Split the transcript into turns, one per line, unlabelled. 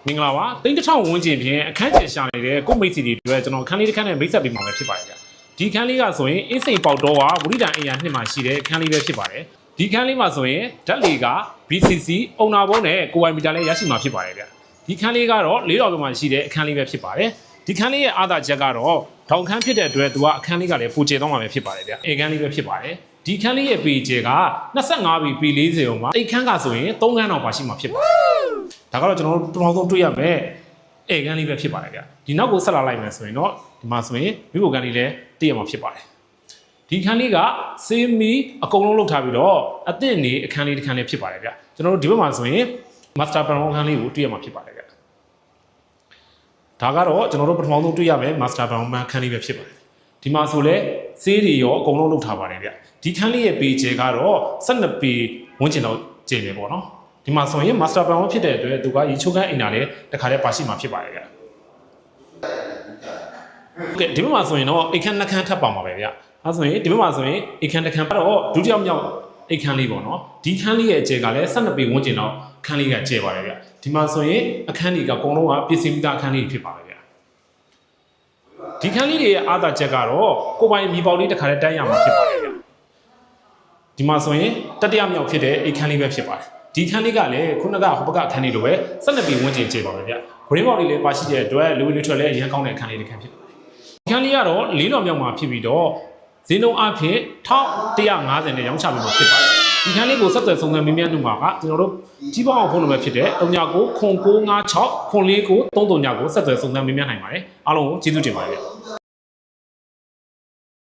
မင်္ဂလာပါတိန်းတစ်ထောင်ဝန်းကျင်ဖြင့်အခန်းကျယ်ရှာနေတဲ့ကိုမိတ်စီတွေအတွက်ကျွန်တော်ခန်းလေးတစ်ခန်းနဲ့မိတ်ဆက်ပေးမှာပဲဖြစ်ပါတယ်ဗျဒီခန်းလေးကဆိုရင်အင်းစိန်ပေါက်တော်ကဝိရိဒံအိမ်ယာနှစ်မှာရှိတဲ့ခန်းလေးပဲဖြစ်ပါတယ်ဒီခန်းလေးမှာဆိုရင်ဓာတ်လေက BCC အုံနာဘုံနဲ့ကိုဝိုင်မီတာလည်းရရှိမှာဖြစ်ပါတယ်ဗျဒီခန်းလေးကတော့၄တော်ပြမှာရှိတဲ့အခန်းလေးပဲဖြစ်ပါတယ်ဒီခန်းလေးရဲ့အားသာချက်ကတော့ထောင်ခန်းဖြစ်တဲ့အတွက်သူကအခန်းလေးကလည်းပူကျဲသွားမှာပဲဖြစ်ပါတယ်ဗျအိမ်ခန်းလေးပဲဖြစ်ပါတယ်ဒီခန်းလေးရဲ့ပေကျဲက25ပေပေ40အောင်ပါအိမ်ခန်းကဆိုရင်3ခန်းတော့ပါရှိမှာဖြစ်ပါတယ်ဒါကတော့ကျွန်တော်တို့ပထမဆုံးတွေ့ရမယ်အိမ်ခန်းလေးပဲဖြစ်ပါတယ်ဗျဒီနောက်ကိုဆက်လာလိုက်မယ်ဆိုရင်တော့ဒီမှာဆိုရင်မိဖို့ခန်းလေးလည်းတည့်ရမှာဖြစ်ပါတယ်ဒီခန်းလေးကစေးမီအကုန်လုံးလုပ်ထားပြီးတော့အသင့်နေအခန်းလေးတစ်ခန်းလေးဖြစ်ပါတယ်ဗျကျွန်တော်တို့ဒီဘက်မှာဆိုရင် master plan ခန်းလေးကိုတွေ့ရမှာဖြစ်ပါတယ်ဗျဒါကတော့ကျွန်တော်တို့ပထမဆုံးတွေ့ရမယ် master plan ခန်းလေးပဲဖြစ်ပါတယ်ဒီမှာဆိုလဲစေးတွေရောအကုန်လုံးလုပ်ထားပါတယ်ဗျဒီခန်းလေးရဲ့ပေကျဲကတော့12ပေဝန်းကျင်တော့ကျယ်တယ်ပေါ့နော်ဒီမှာဆိုရင် master plan ဖြစ်တဲ့အတွက်သူကရေချိုးခန်းအိမ်သာလည်းတခါတည်းပါရှိမှာဖြစ်ပါတယ်ဗျโอเคဒီဘက်မှာဆိုရင်တော့အိမ်ခန်းနှစ်ခန်းထပ်ပါမှာပဲဗျအဲဆိုရင်ဒီဘက်မှာဆိုရင်အိမ်ခန်းတစ်ခန်းတော့ဒုတိယမြောက်အိမ်ခန်းလေးပေါ့နော်ဒီခန်းလေးရဲ့အကျယ်ကလည်း12ပေဝန်းကျင်တော့ခန်းလေးကကျယ်ပါတယ်ဗျဒီမှာဆိုရင်အခန်းကြီးကအကုန်လုံးကပြင်ဆင်ပြီးသားအခန်းလေးဖြစ်ပါတယ်ဗျဒီခန်းလေးတွေရဲ့အားသာချက်ကတော့ကိုပိုင်မြေပေါက်လေးတစ်ခါတည်းတိုင်းရမှာဖြစ်ပါတယ်ဗျဒီမှာဆိုရင်တတိယမြောက်ဖြစ်တဲ့အိမ်ခန်းလေးပဲဖြစ်ပါတယ်ဒီခန်းလေးကလည်းခုနကဟိုဘက်ကအခန်းလေးလိုပဲ12ပေဝန်းကျင်ကျယ်ပါပဲဗျဂရင်းဘော်လေးလည်းပါရှိတဲ့အတွက်လူဝင်လူထွက်လည်းအရင်ကောင်းတဲ့အခန်းလေးတစ်ခန်းဖြစ်ပါတယ်ဒီခန်းလေးကတော့၄တော်မြောက်မှာဖြစ်ပြီးတော့ဈေးနှုန်းအဖြစ်1150နဲ့ရောင်းချပေးမှာဖြစ်ပါတယ်ဒီခန်းလေးကိုဆက်သွယ်စုံစမ်းမင်းမြတ်တို့မှာကကျွန်တော်တို့ကြီးပေါင်းအောင်ဖုန်းနံပါတ်ဖြစ်တဲ့399956 449 339ကိုဆက်သွယ်စုံစမ်းမင်းမြတ်နိုင်ပါတယ်အားလုံးကိုကျေးဇူးတင်ပါတယ်